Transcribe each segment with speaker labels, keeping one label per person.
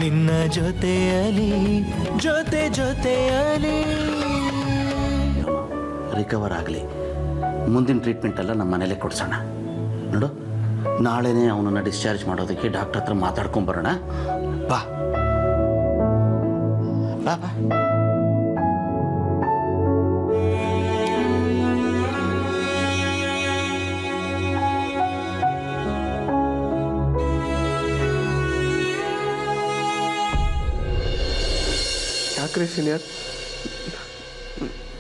Speaker 1: ನಿನ್ನ ಜೊತೆಯಲಿ ಜೊತೆಯಲಿ
Speaker 2: ರಿಕವರ್ ಆಗಲಿ. ಮುಂದಿನ ಟ್ರೀಟ್ಮೆಂಟ್ ಎಲ್ಲ ನಮ್ಮ ಮನೇಲೆ ಕೊಡ್ಸೋಣ. ನೋಡು, ನಾಳೆನೇ ಅವನನ್ನು ಡಿಸ್ಚಾರ್ಜ್ ಮಾಡೋದಕ್ಕೆ ಡಾಕ್ಟರ್ ಹತ್ರ ಮಾತಾಡ್ಕೊಂಬರೋಣ. ಬಾ ಬಾ ಬಾ.
Speaker 3: ಯಾಕ್ರಿ ಸೀನಿಯರ್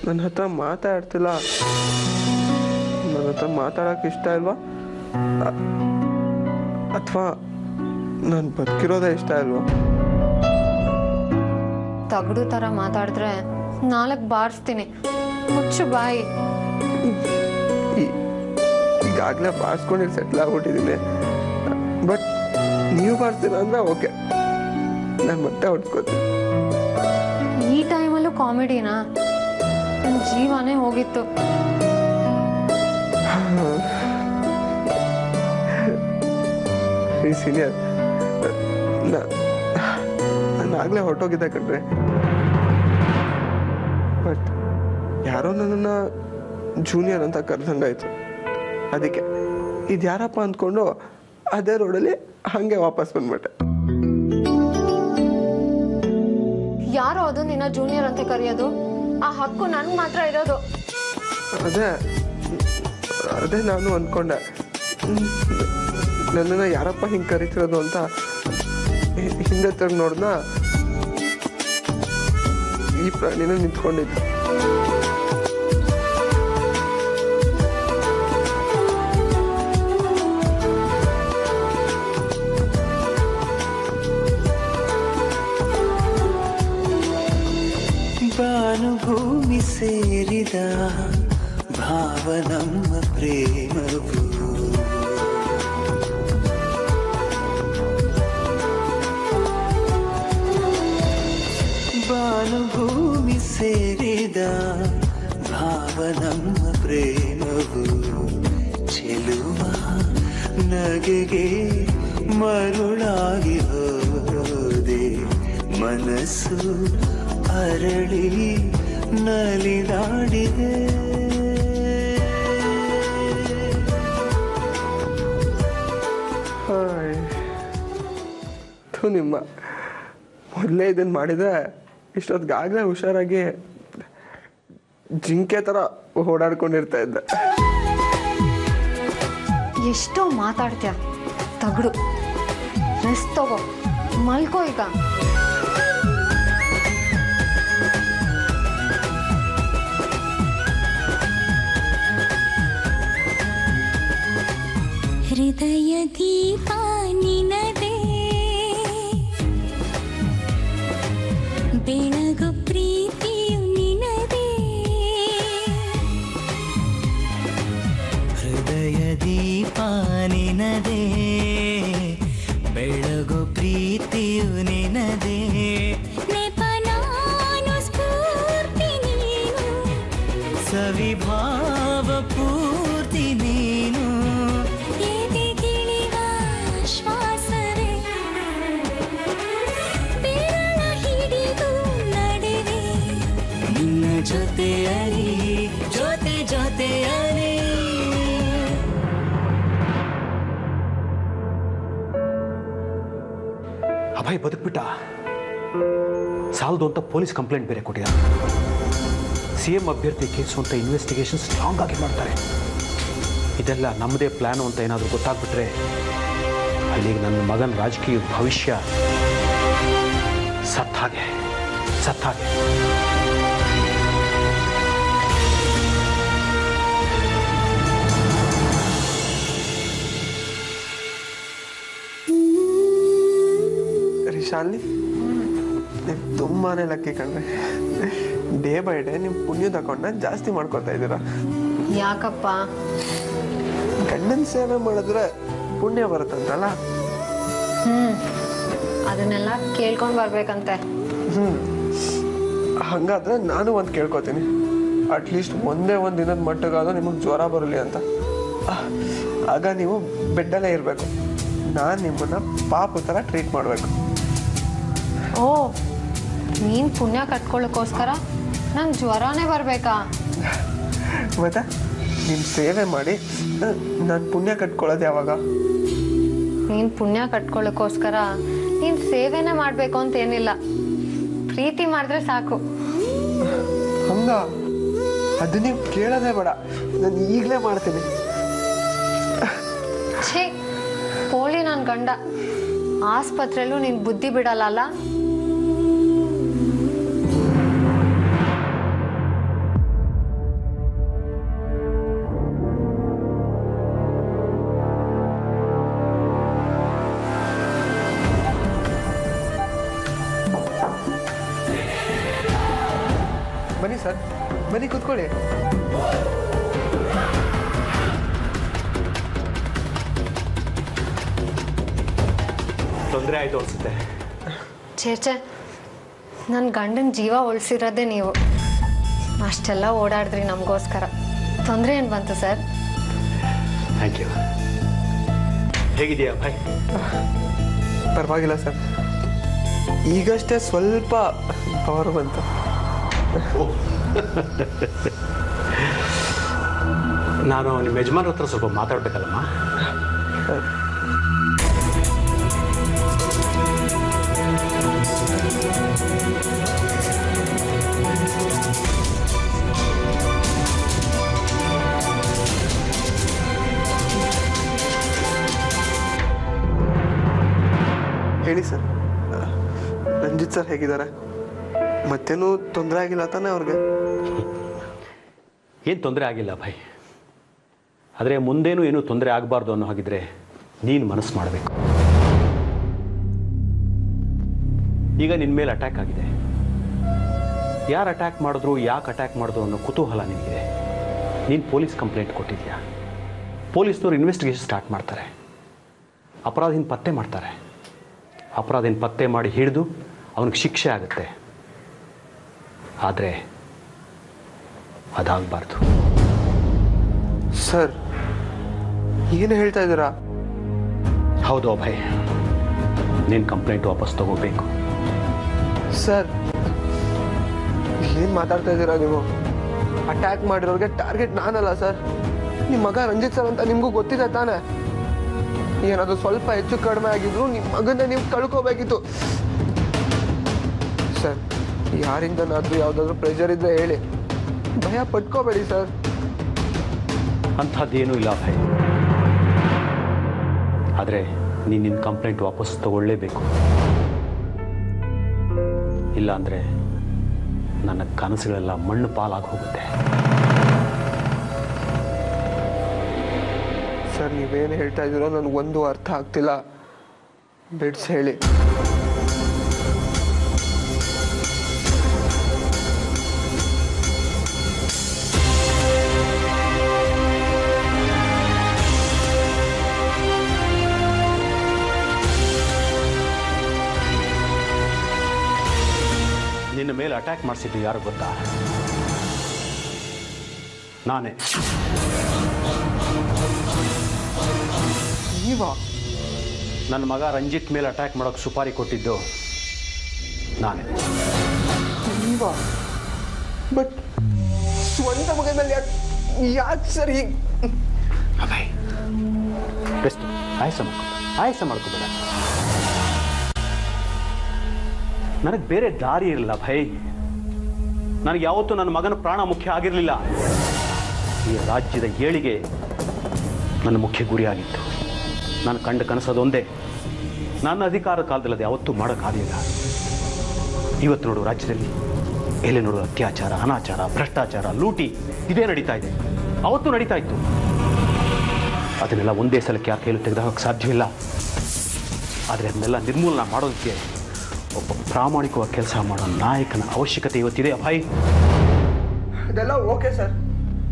Speaker 3: ನನ್ನ ಹತ್ರ ಮಾತಾಡ್ತಿಲ್ಲ? ನನ್ನ ಹತ್ರ ಮಾತಾಡೋಕೆ ಇಷ್ಟ ಇಲ್ವಾ, ಅಥವಾ ನಾನು ಬದುಕಿರೋದೇ ಇಷ್ಟ ಇಲ್ವಾ?
Speaker 4: ತಗಡು ಥರ ಮಾತಾಡಿದ್ರೆ 4 ಬಾರಿಸ್ತೀನಿ. ಮುಚ್ಚು ಬಾಯಿ.
Speaker 3: ಈಗಾಗಲೇ ಬಾರಿಸ್ಕೊಂಡು ಸೆಟ್ಲ್ ಆಗ್ಬಿಟ್ಟಿದ್ದೀನಿ. ಬಟ್ ನೀವು ಬಾರಿಸ್ತೀರ ಅಂದ್ರೆ ಓಕೆ, ನಾನು ಮತ್ತೆ ಹೊಡ್ಸ್ಕೊತೀನಿ.
Speaker 4: ಈ ಟೈಮಲ್ಲೂ ಕಾಮಿಡಿನಾ? ನನ್ನ ಜೀವನೇ ಹೋಗಿತ್ತು.
Speaker 3: ಈ ಸೀನಿಯರ್ ನಾನು ಆಗಲೇ ಹೊರಟೋಗಿದ್ದೆ ಕಣ್ರಿ. ಬಟ್ ಯಾರೋ ನನ್ನನ್ನು ಜೂನಿಯರ್ ಅಂತ ಕರೆದಂಗಾಯ್ತು. ಅದಕ್ಕೆ ಇದು ಯಾರಪ್ಪ ಅಂದ್ಕೊಂಡು ಅದೇ ರೋಡಲ್ಲಿ ಹಾಗೆ ವಾಪಸ್ ಬಂದ್ಬಿಟ್ಟೆ.
Speaker 4: ಯಾರೋ ಅದು ನಿನ್ನ ಜೂನಿಯರ್ ಅಂತ ಕರೆಯೋದು? ಆ ಹಕ್ಕು ನನ್ಗೆ ಮಾತ್ರ ಇರೋದು.
Speaker 3: ಅದೇ ನಾನು ಅಂದ್ಕೊಂಡೆ. ನನ್ನನ್ನು ಯಾರಪ್ಪ ಹಿಂಗೆ ಕರಿತಿರೋದು ಅಂತ ಹಿಂದೆ ತೆಗೆದು ನೋಡ್ದ, ಈ ಪ್ರಾಣಿನ ನಿಂತ್ಕೊಂಡಿದ್ದೆ.
Speaker 1: ಭಾನುಭೂಮಿ ಸೇರಿದ ಭಾವ ನಮ್ಮ ಪ್ರೇಮವು ಭಾನುಭೂಮಿ ಸೇರಿದ ಭಾವ ನಮ್ಮ ಪ್ರೇಮವು ಚೆಲುವ ನಗೆಗೆ ಮರುಳಾಗಿ ಹೋದೆ ಮನಸ್ಸು ಅರಳಿ ನಲಿದಾಡಿದೆ.
Speaker 3: ನಿಮ್ಮ ಮೊದಲೇ ಇದನ್ನು ಮಾಡಿದರೆ ಇಷ್ಟೊತ್ತಿಗಾಗಲೇ ಹುಷಾರಾಗಿ ಜಿಂಕೆ ಥರ ಓಡಾಡ್ಕೊಂಡಿರ್ತಾ ಇದ್ದೆ.
Speaker 4: ಎಷ್ಟೋ ಮಾತಾಡ್ತೀಯ ತಗಡು. ರೆಸ್ಟ್ ತಗೋ, ಮಲ್ಕೋ ಈಗ.
Speaker 5: ಹೃದಯ ದೀಪ ನಿನದೇ, ಬೆಳಗು ಪ್ರೀತಿಯು ನಿನದೇ.
Speaker 1: ಹೃದಯ ದೀಪ ನಿನದೇ, ಬೆಳಗು ಪ್ರೀತಿಯು ನಿನದೇ.
Speaker 5: ನೆಪ ನಾನು ಸ್ಫೂರ್ತಿ ನೀನು,
Speaker 1: ಸವಿಭಾವ ಪೂರ್ತಿ ನೀನು.
Speaker 5: ಎದೆಗಿಳಿವ ಶ್ವಾಸವೇ, ಬೆರಳ ಹಿಡಿದು ನಡೆವೆ
Speaker 1: ನಿನ್ನ ಜೊತೆಯಲಿ ಜೊತೆಯಲಿ.
Speaker 6: ಅಭಯ್ ಬದುಕ್ಬಿಟ್ಟ. ಸಾಲದು ಅಂತ ಪೊಲೀಸ್ ಕಂಪ್ಲೇಂಟ್ ಬೇರೆ ಕೊಟ್ಟಿದ್ದಾರೆ. CM ಅಭ್ಯರ್ಥಿ ಕೇಸು ಅಂತ ಇನ್ವೆಸ್ಟಿಗೇಷನ್ ಸ್ಟ್ರಾಂಗ್ ಆಗಿ ಮಾಡ್ತಾರೆ. ಇದೆಲ್ಲ ನಮ್ಮದೇ ಪ್ಲ್ಯಾನು ಅಂತ ಏನಾದರೂ ಗೊತ್ತಾಗ್ಬಿಟ್ರೆ ಅಲ್ಲಿಗೆ ನನ್ನ ಮಗನ ರಾಜಕೀಯ ಭವಿಷ್ಯ ಸತ್ತಾಗೆ.
Speaker 3: ಶಾಲಿನಿ, ನೀವು ತುಂಬಾ ಲಕ್ಕಿ ಕಣ್ರಿ. ಡೇ ಬೈ ಡೇ ನಿಮ್ಮ ಪುಣ್ಯದ ಅಕೌಂಟ್ನ ಜಾಸ್ತಿ ಮಾಡ್ಕೊತಾ ಇದ್ದೀರಾ.
Speaker 4: ಯಾಕಪ್ಪ?
Speaker 3: ಗಂಡನ ಸೇವೆ ಮಾಡಿದ್ರೆ ಪುಣ್ಯ ಬರುತ್ತಂತಲ್ಲ.
Speaker 4: ಅದನ್ನೆಲ್ಲ ಕೇಳ್ಕೊಂಡು ಬರ್ಬೇಕಂತೆ.
Speaker 3: ಹಂಗಾದ್ರೆ ನಾನು ಒಂದು ಕೇಳ್ಕೊತೀನಿ. ಅಟ್ಲೀಸ್ಟ್ ಒಂದೇ ಒಂದು ದಿನದ ಮಟ್ಟಿಗಾದ್ರೂ ನಿಮಗೆ ಜ್ವರ ಬರಲಿ ಅಂತ. ಆಗ ನೀವು ಬೆಡ್ಡಲ್ಲೇ ಇರಬೇಕು. ನಾನು ನಿಮ್ಮನ್ನು ಪಾಪು ಥರ ಟ್ರೀಟ್ ಮಾಡಬೇಕು.
Speaker 4: ಓ ನೀನು ಪುಣ್ಯ ಕಟ್ಕೊಳ್ಳೋಕ್ಕೋಸ್ಕರ ನಂಗೆ ಜ್ವರನೇ ಬರಬೇಕಾ?
Speaker 3: ಮತ್ತೆ ನಿಮ್ಮ ಸೇವೆ ಮಾಡಿ ನಾನು ಪುಣ್ಯ ಕಟ್ಕೊಳ್ಳೋದು ಯಾವಾಗ?
Speaker 4: ನೀನು ಪುಣ್ಯ ಕಟ್ಕೊಳ್ಳೋಕ್ಕೋಸ್ಕರ ನೀನು ಸೇವೆನೇ ಮಾಡಬೇಕು ಅಂತ ಏನಿಲ್ಲ, ಪ್ರೀತಿ ಮಾಡಿದ್ರೆ ಸಾಕು.
Speaker 3: ಹಂಗ ಅದು ನೀವು ಕೇಳೋದೇ ಬೇಡ, ನಾನು ಈಗಲೇ ಮಾಡ್ತೀನಿ.
Speaker 4: ಛೇ ಪೋಳಿ ನನ್ನ ಗಂಡ, ಆಸ್ಪತ್ರೆಯಲ್ಲೂ ನೀನು ಬುದ್ಧಿ ಬಿಡಲ್ಲ.
Speaker 3: ಬನ್ನಿ ಸರ್, ಬನ್ನಿ ಕೂತ್ಕೊಳ್ಳಿ.
Speaker 6: ತೊಂದರೆ ಆಯಿತು ಅನಿಸುತ್ತೆ.
Speaker 4: ಛೇ ನನ್ನ ಗಂಡನ ಜೀವ ಉಳಿಸಿರೋದೇ ನೀವು. ಅಷ್ಟೆಲ್ಲ ಓಡಾಡಿದ್ರಿ ನಮಗೋಸ್ಕರ, ತೊಂದರೆ ಏನು ಬಂತು ಸರ್?
Speaker 6: Thank you. ಹೇಗಿದೆಯಾ ಭಾಯ್?
Speaker 3: ಪರವಾಗಿಲ್ಲ ಸರ್, ಈಗಷ್ಟೇ ಸ್ವಲ್ಪ ಪವರ್ ಬಂತು.
Speaker 6: ನಾನು ನಿಮ್ಮ ಯಜಮಾನ್ರ ಹತ್ರ ಸ್ವಲ್ಪ ಮಾತಾಡ್ಬೇಕಲ್ಲಮ್ಮ.
Speaker 3: ಹೇಳಿ ಸರ್. ರಂಜಿತ್ ಸರ್ ಹೇಗಿದ್ದಾರೆ? ಮತ್ತೇನು ತೊಂದರೆ ಆಗಿಲ್ಲ ತಾನೇ ಅವ್ರಿಗೆ?
Speaker 6: ಏನು ತೊಂದರೆ ಆಗಿಲ್ಲ ಭಾಯ್, ಆದರೆ ಮುಂದೇನು ಏನೂ ತೊಂದರೆ ಆಗಬಾರ್ದು ಅನ್ನೋ ಹಾಗಿದ್ರೆ ನೀನು ಮನಸ್ಸು ಮಾಡಬೇಕು. ಈಗ ನಿನ್ನ ಮೇಲೆ ಅಟ್ಯಾಕ್ ಆಗಿದೆ. ಯಾರು ಅಟ್ಯಾಕ್ ಮಾಡಿದ್ರು, ಯಾಕೆ ಅಟ್ಯಾಕ್ ಮಾಡಿದ್ರು ಅನ್ನೋ ಕುತೂಹಲ ನಿನಗಿದೆ. ನೀನು ಪೊಲೀಸ್ ಕಂಪ್ಲೇಂಟ್ ಕೊಟ್ಟಿದ್ಯಾ. ಪೊಲೀಸ್ನವ್ರು ಇನ್ವೆಸ್ಟಿಗೇಷನ್ ಸ್ಟಾರ್ಟ್ ಮಾಡ್ತಾರೆ, ಅಪರಾಧಿನ ಪತ್ತೆ ಮಾಡ್ತಾರೆ. ಅಪರಾಧಿನ ಪತ್ತೆ ಮಾಡಿ ಹಿಡಿದು ಅವನಿಗೆ ಶಿಕ್ಷೆ ಆಗುತ್ತೆ. ಆದರೆ ಅದಾಗಬಾರ್ದು.
Speaker 3: ಸರ್ ಏನು ಹೇಳ್ತಾ ಇದ್ದೀರಾ?
Speaker 6: ಹೌದು ಅಭಯ್, ನೀನು ಕಂಪ್ಲೇಂಟ್ ವಾಪಸ್ ತಗೋಬೇಕು.
Speaker 3: ಸರ್ ಏನು ಮಾತಾಡ್ತಾ ಇದ್ದೀರಾ ನೀವು? ಅಟ್ಯಾಕ್ ಮಾಡಿರೋರಿಗೆ ಟಾರ್ಗೆಟ್ ನಾನಲ್ಲ ಸರ್, ನಿಮ್ಮ ಮಗ ರಂಜಿತ್ ಸರ್ ಅಂತ ನಿಮಗೂ ಗೊತ್ತಿದೆ ತಾನೆ. ಏನಾದರೂ ಸ್ವಲ್ಪ ಹೆಚ್ಚು ಕಡಿಮೆ ಆಗಿದ್ರು ನಿಮ್ಮ ಮಗನ ನೀವು ಕಳ್ಕೋಬೇಕಿತ್ತು. ಸರ್ ಯಾರಿಂದನಾದರೂ ಯಾವುದಾದ್ರೂ ಪ್ರೆಷರ್ ಇದ್ದರೆ ಹೇಳಿ, ಭಯ ಪಟ್ಕೋಬೇಡಿ ಸರ್.
Speaker 6: ಅಂಥದ್ದೇನೂ ಇಲ್ಲ ಅಭಯ್, ಆದರೆ ನೀನು ನಿನ್ನ ಕಂಪ್ಲೇಂಟ್ ವಾಪಸ್ ತಗೊಳ್ಳೇಬೇಕು. ಇಲ್ಲ ಅಂದರೆ ನನ್ನ ಕನಸುಗಳೆಲ್ಲ ಮಣ್ಣು ಪಾಲಾಗಿ ಹೋಗುತ್ತೆ.
Speaker 3: ಸರ್ ನೀವೇನು ಹೇಳ್ತಾ ಇದ್ದೀರೋ ನನಗೊಂದು ಅರ್ಥ ಆಗ್ತಿಲ್ಲ, ಬಿಡ್ಸ್ ಹೇಳಿ.
Speaker 6: ನಿನ್ನ ಮೇಲೆ ಅಟ್ಯಾಕ್ ಮಾಡಿಸಿದ್ದು ಯಾರು ಗೊತ್ತಾ? ನಾನೇ.
Speaker 3: ನೀವಾ?
Speaker 6: ನನ್ನ ಮಗ ರಂಜಿತ್ ಮೇಲೆ ಅಟ್ಯಾಕ್ ಮಾಡೋಕ್ಕೆ ಸುಪಾರಿ ಕೊಟ್ಟಿದ್ದು ನಾನೇ.
Speaker 3: ನೀವಾ? ಬಟ್ ಸ್ವಂತ ಮಗನ ಮೇಲೆ ಯಾಕೆ ಸರ್ ಹೀಗೆ?
Speaker 6: ಅಭಯ್ ಬೆಸ್ಟ್ ಆಯಾಸ ಮಾಡ್ಕೋಬೇಡ. ನನಗೆ ಬೇರೆ ದಾರಿ ಇರಲಿಲ್ಲ ಭಯ್. ನನಗೆ ಯಾವತ್ತೂ ನನ್ನ ಮಗನ ಪ್ರಾಣ ಮುಖ್ಯ ಆಗಿರಲಿಲ್ಲ. ಈ ರಾಜ್ಯದ ಏಳಿಗೆ ನನ್ನ ಮುಖ್ಯ ಗುರಿಯಾಗಿತ್ತು. ನಾನು ಕಂಡ ಕನಸದೊಂದೇ. ನನ್ನ ಅಧಿಕಾರ ಕಾಲದಲ್ಲಿ ಅದು ಯಾವತ್ತೂ ಮಾಡೋಕ್ಕಾಗಲಿಲ್ಲ. ಇವತ್ತು ನೋಡು, ರಾಜ್ಯದಲ್ಲಿ ಎಲ್ಲಿ ನೋಡು ಅತ್ಯಾಚಾರ, ಅನಾಚಾರ, ಭ್ರಷ್ಟಾಚಾರ, ಲೂಟಿ ಇದೇ ನಡೀತಾ ಇದೆ. ಅವತ್ತು ನಡೀತಾ ಇತ್ತು. ಅದನ್ನೆಲ್ಲ ಒಂದೇ ಸಲಕ್ಕೆ ಯಾರ ಕೈಲೂ ತೆಗೆದುಹಾಕಕ್ಕೆ ಸಾಧ್ಯವಿಲ್ಲ. ಆದರೆ ಅದನ್ನೆಲ್ಲ ನಿರ್ಮೂಲನ ಮಾಡೋದಕ್ಕೆ ಒಬ್ಬ ಪ್ರಾಮಾಣಿಕವಾಗಿ ಕೆಲಸ ಮಾಡೋ ನಾಯಕನ ಅವಶ್ಯಕತೆ ಇವತ್ತಿದೆ ಅಭಯ್.
Speaker 3: ಅದೆಲ್ಲ ಓಕೆ ಸರ್,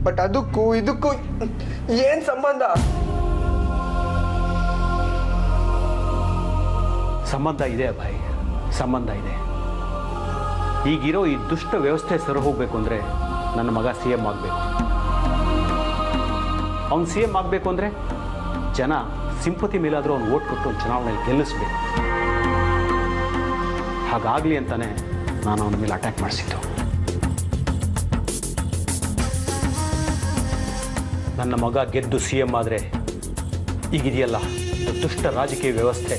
Speaker 3: ಬಟ್ ಅದಕ್ಕೂ ಇದಕ್ಕೂ ಏನು ಸಂಬಂಧ?
Speaker 6: ಸಂಬಂಧ ಇದೆ ಅಭಯ್, ಸಂಬಂಧ ಇದೆ. ಈಗಿರೋ ಈ ದುಷ್ಟ ವ್ಯವಸ್ಥೆ ಸರಿ ಹೋಗಬೇಕು ಅಂದರೆ ನನ್ನ ಮಗ CM ಆಗಬೇಕು. ಅವನು CM ಆಗಬೇಕು ಅಂದರೆ ಜನ ಸಿಂಪತಿ ಮೇಲಾದರೂ ಅವ್ನು ಓಟ್ ಕೊಟ್ಟು ಒಂದು ಚುನಾವಣೆಯಲ್ಲಿ ಗೆಲ್ಲಿಸ್ಬೇಕು. ಹಾಗಾಗಲಿ ಅಂತಾನೆ ನಾನು ಅವನ ಮೇಲೆ ಅಟ್ಯಾಕ್ ಮಾಡಿಸಿದ್ದು. ನನ್ನ ಮಗ ಗೆದ್ದು CM ಆದರೆ ಈಗಿದೆಯಲ್ಲ ದುಷ್ಟ ರಾಜಕೀಯ ವ್ಯವಸ್ಥೆ,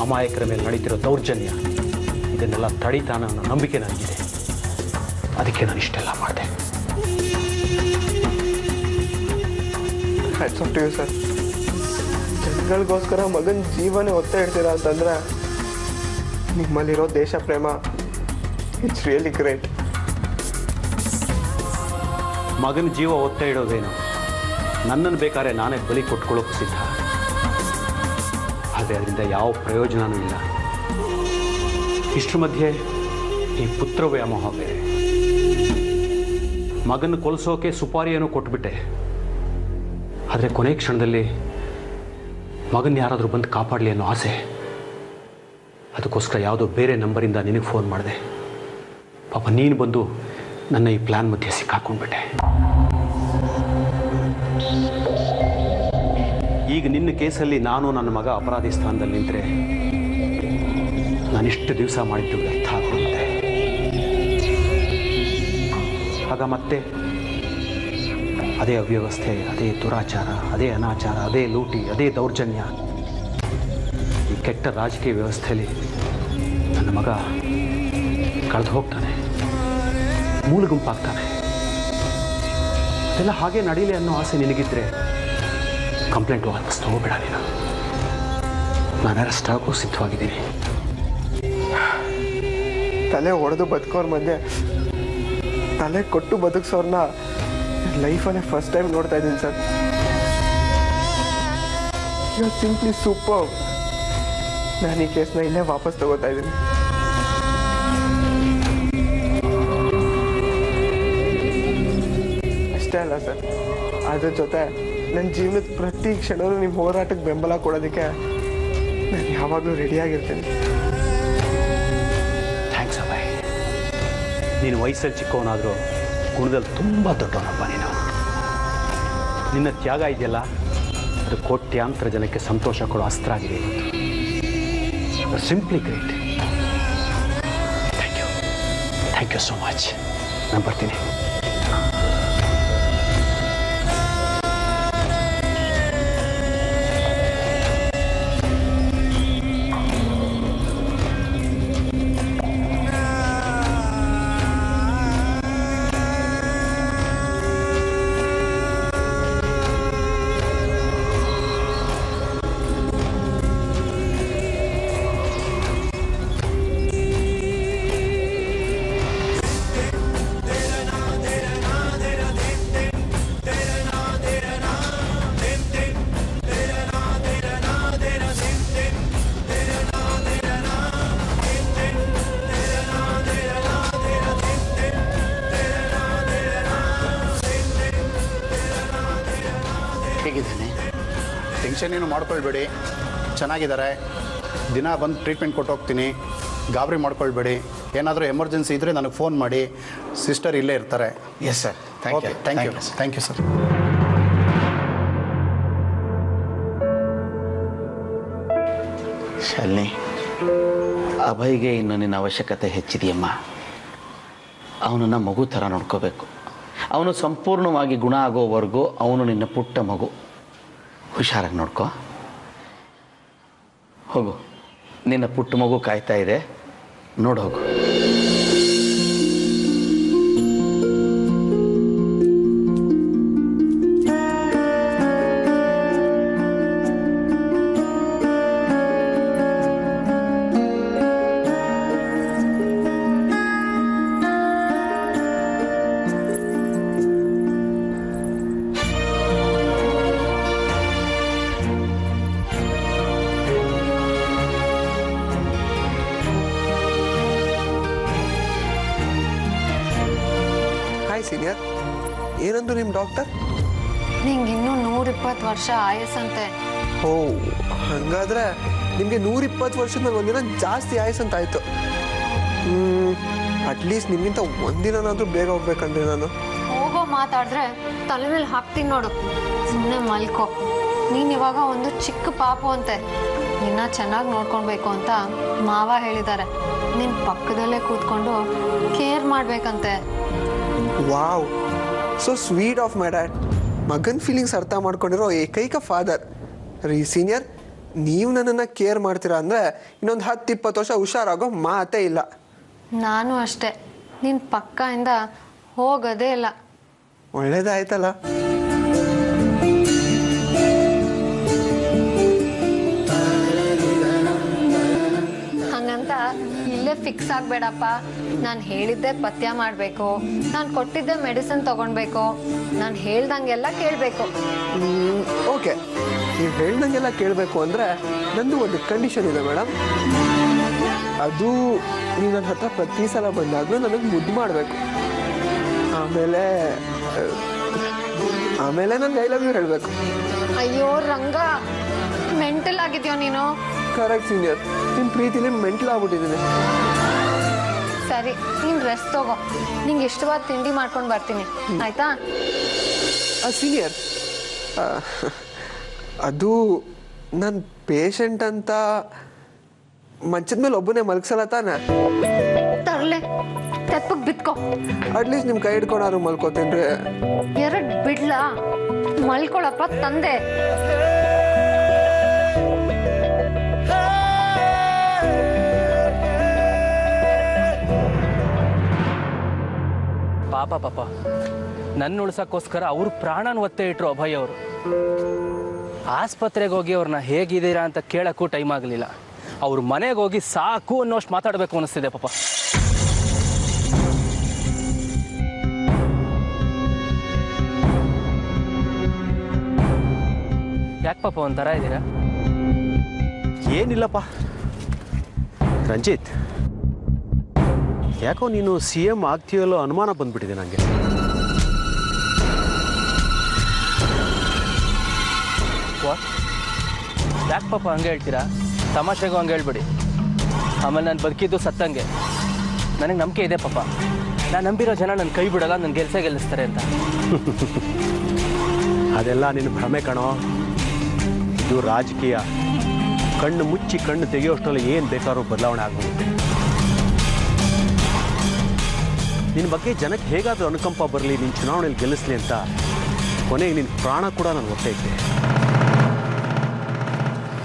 Speaker 6: ಅಮಾಯಕರ ಮೇಲೆ ನಡೀತಿರೋ ದೌರ್ಜನ್ಯ, ಇದನ್ನೆಲ್ಲ ತಡೀತಾನ ಅನ್ನೋ ನಂಬಿಕೆ ನನಗಿದೆ. ಅದಕ್ಕೆ ನಾನು ಇಷ್ಟೆಲ್ಲ ಮಾಡಿದೆ.
Speaker 3: Hats off to you sir. ಜನಗಳಿಗೋಸ್ಕರ ಮಗನ ಜೀವನೇ ಒತ್ತೆ ಇಡ್ತೀರಾ ಅಂತಂದರೆ ನಿಮ್ಮಲ್ಲಿರೋ ದೇಶ ಪ್ರೇಮ ಇಟ್ಸ್ ರಿಯಲಿ ಗ್ರೇಟ್.
Speaker 6: ಮಗನ ಜೀವ ಒತ್ತೆ ಇಡೋದೇನು, ನನ್ನನ್ನು ಬೇಕಾದ್ರೆ ನಾನೇ ಬಲಿ ಕೊಟ್ಕೊಳ್ಳೋಕೆ ಸಿದ್ಧ. ಆದರೆ ಅದರಿಂದ ಯಾವ ಪ್ರಯೋಜನವೂ ಇಲ್ಲ. ಇಷ್ಟರ ಮಧ್ಯೆ ಈ ಪುತ್ರ ವ್ಯಾಮೋಹ ಬೇರೆ. ಮಗನ ಕೊಲಿಸೋಕೆ ಸುಪಾರಿಯನ್ನು ಕೊಟ್ಬಿಟ್ಟೆ. ಆದರೆ ಕೊನೆ ಕ್ಷಣದಲ್ಲಿ ಮಗನ ಯಾರಾದರೂ ಬಂದು ಕಾಪಾಡಲಿ ಅನ್ನೋ ಆಸೆ. ಅದಕ್ಕೋಸ್ಕರ ಯಾವುದೋ ಬೇರೆ ನಂಬರಿಂದ ನಿನಗೆ ಫೋನ್ ಮಾಡಿದೆ. ಪಾಪ ನೀನು ಬಂದು ನನ್ನ ಈ ಪ್ಲ್ಯಾನ್ ಮಧ್ಯೆ ಸಿಕ್ಕಾಕೊಂಡ್ಬಿಟ್ಟೆ. ಈಗ ನಿನ್ನ ಕೇಸಲ್ಲಿ ನಾನು ನನ್ನ ಮಗ ಅಪರಾಧಿ ಸ್ಥಾನದಲ್ಲಿ ನಿಂತರೆ ನಾನಿಷ್ಟು ದಿವಸ ಮಾಡಿದ್ದು ವ್ಯರ್ಥ ಆಗ್ಬಿಡುತ್ತೆ. ಆಗ ಮತ್ತೆ ಅದೇ ಅವ್ಯವಸ್ಥೆ, ಅದೇ ದುರಾಚಾರ, ಅದೇ ಅನಾಚಾರ, ಅದೇ ಲೂಟಿ, ಅದೇ ದೌರ್ಜನ್ಯ. ಈ ಕೆಟ್ಟ ರಾಜಕೀಯ ವ್ಯವಸ್ಥೆಯಲ್ಲಿ ನನ್ನ ಮಗ ಕಳೆದು ಹೋಗ್ತಾನೆ, ಮೂಲ ಗುಂಪಾಗ್ತಾನೆ. ಅದೆಲ್ಲ ಹಾಗೆ ನಡೀಲಿ ಅನ್ನೋ ಆಸೆ ನಿನಗಿದ್ರೆ ಕಂಪ್ಲೇಂಟ್ ವಾಪಸ್ ತಗೋಬೇಡ. ನೀನು ನಾನು ಅರೆಸ್ಟ್ ಆಗೋ ಸಿದ್ಧವಾಗಿದ್ದೀನಿ.
Speaker 3: ತಲೆ ಹೊಡೆದು ಬದುಕೋರ ಮಧ್ಯೆ ತಲೆ ಕೊಟ್ಟು ಬದುಕಿಸೋರ್ನ ಲೈಫಲ್ಲೇ ಫಸ್ಟ್ ಟೈಮ್ ನೋಡ್ತಾ ಇದ್ದೀನಿ sir. You are simply super. ನಾನು ಈ ಕೇಸ್ನ ಇಲ್ಲೇ ವಾಪಸ್ ತಗೋತಾ ಇದ್ದೀನಿ. ಅಷ್ಟೇ ಅಲ್ಲ ಸರ್, ಅದ್ರ ಜೊತೆ ನನ್ನ ಜೀವನದ ಪ್ರತಿ ಕ್ಷಣವೂ ನಿಮ್ಮ ಹೋರಾಟಕ್ಕೆ ಬೆಂಬಲ ಕೊಡೋದಕ್ಕೆ ನಾನು ಯಾವಾಗಲೂ ರೆಡಿಯಾಗಿರ್ತೀನಿ.
Speaker 6: ಥ್ಯಾಂಕ್ಸ್ ಅಭಯ್. ನೀನು ವಯಸ್ಸಲ್ಲಿ ಚಿಕ್ಕವನಾದರೂ ಗುಣದಲ್ಲಿ ತುಂಬ ದೊಡ್ಡವನಪ್ಪ. ನಿನ್ನ ತ್ಯಾಗ ಇದೆಯಲ್ಲ, ಅದು ಕೋಟ್ಯಾಂತರ ಜನಕ್ಕೆ ಸಂತೋಷ ಕೊಡೋ ಅಸ್ತ್ರ ಆಗಿದೆ ಇವತ್ತು. Simply great. Thank you so much. ನಾನು ಬರ್ತೀನಿ.
Speaker 2: ಹೇಗಿದ್ದಾನೆ?
Speaker 7: ಟೆನ್ಷನ್ ಏನು ಮಾಡ್ಕೊಳ್ಬೇಡಿ, ಚೆನ್ನಾಗಿದ್ದಾರೆ. ದಿನ ಬಂದು ಟ್ರೀಟ್ಮೆಂಟ್ ಕೊಟ್ಟು ಹೋಗ್ತೀನಿ. ಗಾಬರಿ ಮಾಡ್ಕೊಳ್ಬೇಡಿ. ಏನಾದರೂ ಎಮರ್ಜೆನ್ಸಿ ಇದ್ದರೆ ನನಗೆ ಫೋನ್ ಮಾಡಿ, ಸಿಸ್ಟರ್ ಇಲ್ಲೇ ಇರ್ತಾರೆ.
Speaker 2: Yes sir.
Speaker 7: Thank you sir.
Speaker 2: Shalini, ಅಭಯ್ಗೆ ಇನ್ನು ನಿನ್ನ ಅವಶ್ಯಕತೆ ಹೆಚ್ಚಿದೆಯಮ್ಮ. ಅವನನ್ನು ಮಗು ಥರ ನೋಡ್ಕೋಬೇಕು. ಅವನು ಸಂಪೂರ್ಣವಾಗಿ ಗುಣ ಆಗೋವರೆಗೂ ಅವನು ನಿನ್ನ ಪುಟ್ಟ ಮಗು. ಹುಷಾರಾಗಿ ನೋಡ್ಕೋ. ಹೋಗು, ನಿನ್ನ ಪುಟ್ಟ ಮಗು ಕಾಯ್ತಾ ಇದೆ, ನೋಡು ಹೋಗು.
Speaker 3: ಸೀನಿಯರ್, ಏನಂದ್ರು ನಿಮ್ಮ ಡಾಕ್ಟರ್?
Speaker 4: ನಿಂಗೆ ಇನ್ನೂ 120 ವರ್ಷ ಆಯಸ್ಸಂತೆ.
Speaker 3: ಓ, ಹಾಗಾದ್ರೆ ನಿಮಗೆ 120 ವರ್ಷದ ಮೇಲೆ ಒಂದಿನ ಜಾಸ್ತಿ ಆಯಸ್ಸಂತ ಆಯಿತು. ಅಟ್ಲೀಸ್ಟ್ ನಿಮಗಿಂತ ಒಂದಿನಾದ್ರೂ ಬೇಗ ಹೋಗ್ಬೇಕಂದ್ರೆ ನಾನು.
Speaker 4: ಹೋಗೋ ಮಾತಾಡಿದ್ರೆ ತಲೆ ಮೇಲೆ ಹಾಕ್ತೀನಿ ನೋಡು. ಸುಮ್ಮನೆ ಮಲ್ಕೋ. ನೀನು ಇವಾಗ ಒಂದು ಚಿಕ್ಕ ಪಾಪು ಅಂತೆ. ನಿನ್ನ ಚೆನ್ನಾಗಿ ನೋಡ್ಕೊಳ್ಬೇಕು ಅಂತ ಮಾವ ಹೇಳಿದ್ದಾರೆ. ನಿನ್ನ ಪಕ್ಕದಲ್ಲೇ ಕೂತ್ಕೊಂಡು ಕೇರ್ ಮಾಡ್ಬೇಕಂತೆ.
Speaker 3: Wow, so sweet of my dad. ಮಗನ್ ಫೀಲಿಂಗ್ಸ್ ಅರ್ಥ ಮಾಡ್ಕೊಂಡಿರೋ ಏಕೈಕ ಫಾದರ್. ರೀ ಸೀನಿಯರ್, ನೀವು ನನ್ನನ್ನು ಕೇರ್ ಮಾಡ್ತೀರಾ ಅಂದರೆ ಇನ್ನೊಂದು 10-20 ವರ್ಷ ಹುಷಾರಾಗೋ ಮಾತೇ ಇಲ್ಲ.
Speaker 4: ನಾನು ಅಷ್ಟೇ, ನಿನ್ನ ಪಕ್ಕದಿಂದ ಹೋಗೋದೇ ಇಲ್ಲ.
Speaker 3: ಒಳ್ಳೇದಾಯ್ತಲ್ಲ.
Speaker 4: ಹಂಗಂತ ಇಲ್ಲೇ ಫಿಕ್ಸ್ ಆಗಬೇಡಪ್ಪ. ನಾನು ಹೇಳಿದ್ದೆ ಪಥ್ಯ ಮಾಡಬೇಕು, ನಾನು ಕೊಟ್ಟಿದ್ದೆ ಮೆಡಿಸಿನ್ ತಗೊಳ್ಬೇಕು, ನಾನು ಹೇಳ್ದಂಗೆಲ್ಲ ಕೇಳಬೇಕು.
Speaker 3: ಓಕೆ, ನೀವು ಹೇಳ್ದಂಗೆಲ್ಲ ಕೇಳಬೇಕು ಅಂದರೆ ನಂದು ಒಂದು ಕಂಡೀಷನ್ ಇದೆ ಮೇಡಮ್. ಅದು ನೀವು ನನ್ನ ಹತ್ರ ಪ್ರತಿ ಸಲ ಬಂದಾಗಲೂ ನನಗೆ ಮುದ್ದು ಮಾಡಬೇಕು. ಆಮೇಲೆ ನನಗೆ ಐ ಲವ್ ಯು ಹೇಳಬೇಕು.
Speaker 4: ಅಯ್ಯೋ ರಂಗ, ಮೆಂಟಲ್ ಆಗಿದ್ಯೋ ನೀನು?
Speaker 3: ಕರೆಕ್ಟ್ ಸೀನಿಯರ್, ನಿನ್ನ ಪ್ರೀತಿಲಿ ಮೆಂಟಲ್ ಆಗ್ಬಿಟ್ಟಿದ್ದೀನಿ.
Speaker 4: ಸರಿ, ನೀನು ರೆಸ್ಟ್ ತಗೋ. ನಿಂಗೆ ಇಷ್ಟವಾದ ತಿಂಡಿ ಮಾಡ್ಕೊಂಡು ಬರ್ತೀನಿ, ಆಯ್ತಾ?
Speaker 3: ಸೀನಿಯರ್, ಅದು ನನ್ನ ಪೇಷಂಟ್ ಅಂತ ಮಂಚದ ಮೇಲೆ ಒಬ್ಬನೇ ಮಲ್ಗಿಸಲ್ಲ ತಾನೆ?
Speaker 4: ತರಲೆ, ತೆಪ್ಪಗೆ ಬಿತ್ಕೋ.
Speaker 3: ಅಟ್ಲೀಸ್ಟ್ ನಿಮ್ಮ ಕೈ ಹಿಡ್ಕೊಂಡಾರು ಮಲ್ಕೋತೇನ್ರಿ?
Speaker 4: ಎರಡು ಬಿಡ್ಲ, ಮಲ್ಕೊಳಪ್ಪ ತಂದೆ.
Speaker 8: ಪಾಪ ನನ್ನ ಉಳ್ಸಕ್ಕೋಸ್ಕರ ಅವ್ರ ಪ್ರಾಣನ ಒತ್ತೆ ಇಟ್ರು ಅಭಯ್ ಅವರು. ಆಸ್ಪತ್ರೆಗೆ ಹೋಗಿ ಅವ್ರನ್ನ ಹೇಗಿದ್ದೀರಾ ಅಂತ ಕೇಳಕ್ಕೂ ಟೈಮ್ ಆಗಲಿಲ್ಲ. ಅವ್ರ ಮನೆಗೆ ಹೋಗಿ ಸಾಕು ಅನ್ನೋಷ್ಟು ಮಾತಾಡಬೇಕು ಅನ್ನಿಸ್ತಿದೆ ಪಾಪ. ಯಾಕೆ ಪಾಪ ಒಂಥರ ಇದ್ದೀರಾ?
Speaker 6: ಏನಿಲ್ಲಪ್ಪ ರಂಜಿತ್, ಯಾಕೋ ನೀನು CM ಆಗ್ತೀಯಲ್ಲೋ ಅನುಮಾನ ಬಂದ್ಬಿಟ್ಟಿದೆ ನನಗೆ.
Speaker 8: ಯಾಕೆ ಪಾಪ ಹಂಗೆ ಹೇಳ್ತೀರಾ? ತಮಾಷೆಗೂ ಹಂಗೆ ಹೇಳ್ಬೇಡಿ. ಆಮೇಲೆ ನಾನು ಬದುಕಿದ್ದು ಸತ್ತಂಗೆ. ನನಗೆ ನಂಬಿಕೆ ಇದೆ ಪಾಪ. ನಾನು ನಂಬಿರೋ ಜನ ನನ್ನ ಕೈ ಬಿಡಲ್ಲ, ನನ್ನ ಗೆಲ್ಲಿಸ್ತಾರೆ ಅಂತ.
Speaker 6: ಅದೆಲ್ಲ ನಿನ್ನ ಭ್ರಮೆ ಕಣೋ. ಇದು ರಾಜಕೀಯ. ಕಣ್ಣು ಮುಚ್ಚಿ ಕಣ್ಣು ತೆಗೆಯೋಷ್ಟರಲ್ಲಿ ಏನು ಬೇಕಾದ್ರೂ ಬದಲಾವಣೆ ಆಗೋಗುತ್ತೆ. ನಿನ್ನ ಬಗ್ಗೆ ಜನಕ್ಕೆ ಹೇಗಾದರೂ ಅನುಕಂಪ ಬರಲಿ, ನಿನ್ನ ಚುನಾವಣೆಯಲ್ಲಿ ಗೆಲ್ಲಿಸ್ಲಿ ಅಂತ ಕೊನೆಗೆ ನಿನ್ನ ಪ್ರಾಣ ಕೂಡ ನಾನು ಒತ್ತೆ ಇದ್ದೆ.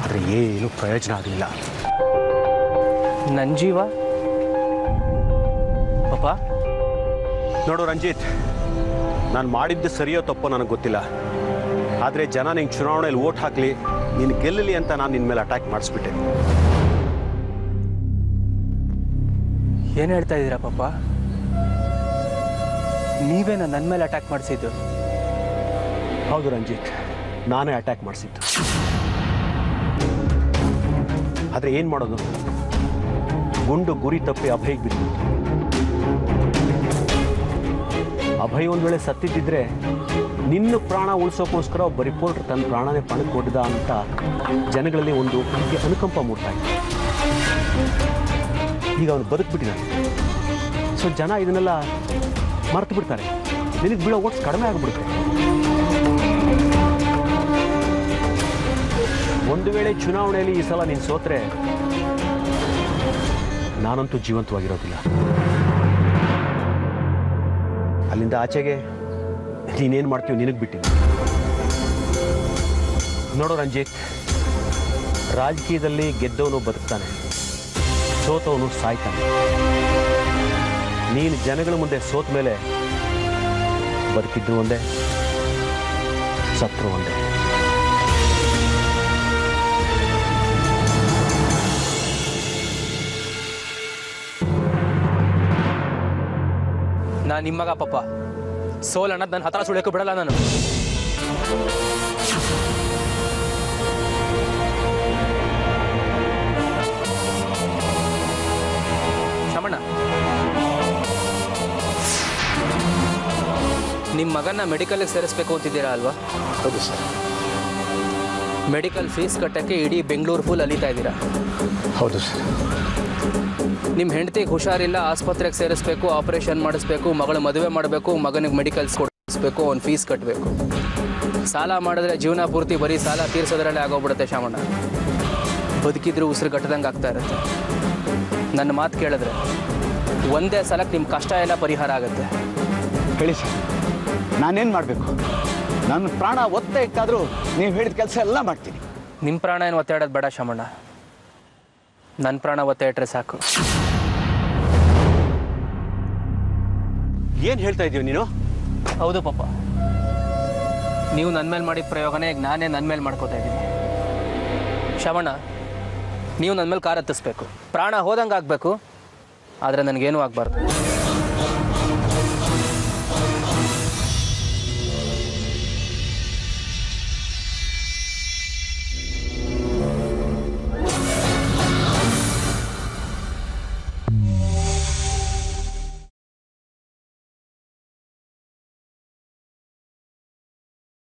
Speaker 6: ಆದರೆ ಏನು ಪ್ರಯೋಜನ ಆಗಲಿಲ್ಲ.
Speaker 8: ನನ್ನ ಜೀವ ಪಾಪ.
Speaker 6: ನೋಡು ರಂಜಿತ್, ನಾನು ಮಾಡಿದ್ದು ಸರಿಯೋ ತಪ್ಪೋ ನನಗೆ ಗೊತ್ತಿಲ್ಲ. ಆದರೆ ಜನ ನಿಂಗೆ ಚುನಾವಣೆಯಲ್ಲಿ ವೋಟ್ ಹಾಕಲಿ, ನೀನು ಗೆಲ್ಲಲಿ ಅಂತ ನಾನು ನಿನ್ನ ಮೇಲೆ ಅಟ್ಯಾಕ್ ಮಾಡಿಸ್ಬಿಟ್ಟೆ.
Speaker 8: ಏನು ಹೇಳ್ತಾ ಇದ್ದೀರಾ ಪಾಪ? ನೀವೇನ ನನ್ನ ಮೇಲೆ ಅಟ್ಯಾಕ್ ಮಾಡಿಸಿದ್ದು?
Speaker 6: ಹೌದು ರಂಜಿತ್, ನಾನೇ ಅಟ್ಯಾಕ್ ಮಾಡಿಸಿದ್ದು. ಆದರೆ ಏನು ಮಾಡೋದು, ಗುಂಡು ಗುರಿ ತಪ್ಪಿ ಅಭಯ್ಗೆ ಬಿದ್ದು. ಅಭಯ್ ಒಂದು ವೇಳೆ ಸತ್ತಿದ್ದಿದ್ರೆ ನಿನ್ನ ಪ್ರಾಣ ಉಳಿಸೋಕ್ಕೋಸ್ಕರ ಒಬ್ಬ ರಿಪೋರ್ಟರ್ ತನ್ನ ಪ್ರಾಣನೇ ಪಣಕ್ಕೆ ಕೊಡ್ದ ಅಂತ ಜನಗಳಲ್ಲಿ ಒಂದು ರೀತಿಯ ಅನುಕಂಪ ಮೂಡ್ತಾ ಇತ್ತು. ಈಗ ಅವನು ಬದುಕ್ಬಿಟ್ಟಿದ್ದಾನೆ. ಸೊ ಜನ ಇದನ್ನೆಲ್ಲ ಮರೆತು ಬಿಡ್ತಾರೆ. ನಿನಗೆ ಬೀಳೋ ಓಟ್ಸ್ ಕಡಿಮೆ ಆಗಿಬಿಡುತ್ತೆ. ಒಂದು ವೇಳೆ ಚುನಾವಣೆಯಲ್ಲಿ ಈ ಸಲ ನೀನು ಸೋತ್ರೆ ನಾನಂತೂ ಜೀವಂತವಾಗಿರೋದಿಲ್ಲ. ಅಲ್ಲಿಂದ ಆಚೆಗೆ ನೀನೇನು ಮಾಡ್ತೀವಿ ನಿನಗೆ ಬಿಟ್ಟಿದ್ದು. ನೋಡು ರಂಜಿತ್, ರಾಜಕೀಯದಲ್ಲಿ ಗೆದ್ದವನು ಬದುಕ್ತಾನೆ, ಸೋತವನು ಸಾಯ್ತಾನೆ. ನೀನು ಜನಗಳ ಮುಂದೆ ಸೋತ ಮೇಲೆ ಬದುಕಿದ್ದು ಒಂದೇ, ಸತ್ರು ಒಂದೇ.
Speaker 8: ನಾನು ನಿಮ್ಮಗ ಪಾಪ. ಸೋಲ್ ಅನ್ನೋದು ನನ್ನ ಹತ್ರ ಸುಳಿಯೋಕ್ಕೂ ಬಿಡಲ್ಲ ನಾನು. ಶಮಣ್ಣ, ನಿಮ್ಮ ಮಗನ ಮೆಡಿಕಲ್ಗೆ ಸೇರಿಸ್ಬೇಕು ಅಂತಿದ್ದೀರಾ ಅಲ್ವಾ?
Speaker 7: ಹೌದು ಸರ್.
Speaker 8: ಮೆಡಿಕಲ್ ಫೀಸ್ ಕಟ್ಟೋಕ್ಕೆ ಇಡೀ ಬೆಂಗಳೂರು ಫುಲ್ ಅಲಿತಾ ಇದ್ದೀರಾ?
Speaker 7: ಹೌದು ಸರ್.
Speaker 8: ನಿಮ್ಮ ಹೆಂಡತಿಗೆ ಹುಷಾರಿಲ್ಲ, ಆಸ್ಪತ್ರೆಗೆ ಸೇರಿಸ್ಬೇಕು, ಆಪರೇಷನ್ ಮಾಡಿಸ್ಬೇಕು, ಮಗಳ ಮದುವೆ ಮಾಡಬೇಕು, ಮಗನಿಗೆ ಮೆಡಿಕಲ್ಸ್ ಕೊಡಿಸ್ಬೇಕು, ಅವ್ನು ಫೀಸ್ ಕಟ್ಟಬೇಕು. ಸಾಲ ಮಾಡಿದ್ರೆ ಜೀವನ ಪೂರ್ತಿ ಬರೀ ಸಾಲ ತೀರ್ಸೋದ್ರಲ್ಲೇ ಆಗೋಗ್ಬಿಡುತ್ತೆ ಶಾಮಣ್ಣ. ಬದುಕಿದ್ರೂ ಉಸಿರು ಗಟ್ಟದಂಗೆ ಆಗ್ತಾ ಇರುತ್ತೆ. ನನ್ನ ಮಾತು ಕೇಳಿದ್ರೆ ಒಂದೇ ಸಲಕ್ಕೆ ನಿಮ್ಮ ಕಷ್ಟ ಎಲ್ಲ ಪರಿಹಾರ ಆಗುತ್ತೆ.
Speaker 9: ಹೇಳಿ ಸರ್, ನಾನೇನು ಮಾಡಬೇಕು? ನನ್ನ ಪ್ರಾಣ ಒತ್ತೆ ಇಟ್ಟಾದರೂ ನೀವು ಹೇಳಿದ ಕೆಲಸ ಎಲ್ಲ ಮಾಡ್ತೀನಿ.
Speaker 8: ನಿಮ್ಮ ಪ್ರಾಣ ಏನು ಒತ್ತೆ ಇಡೋದು ಬೇಡ ಶಾಮಣ್ಣ, ನನ್ನ ಪ್ರಾಣ ಒತ್ತೆ ಇಟ್ಟರೆ ಸಾಕು.
Speaker 9: ಏನು ಹೇಳ್ತಾ ಇದೀಯ ನೀನು?
Speaker 8: ಹೌದು ಪಾಪ, ನೀವು ನನ್ನ ಮೇಲೆ ಮಾಡಿದ ಪ್ರಯೋಗನೇ ಈಗ ನಾನೇ ನನ್ನ ಮೇಲೆ ಮಾಡ್ಕೋತಾ ಇದ್ದೀನಿ. ಶಾಮಣ್ಣ, ನೀವು ನನ್ನ ಮೇಲೆ ಕಾರ್ ಹತ್ತಿಸ್ಬೇಕು, ಪ್ರಾಣ ಹೋದಂಗೆ ಆಗಬೇಕು, ಆದರೆ ನನಗೇನೂ ಆಗಬಾರ್ದು.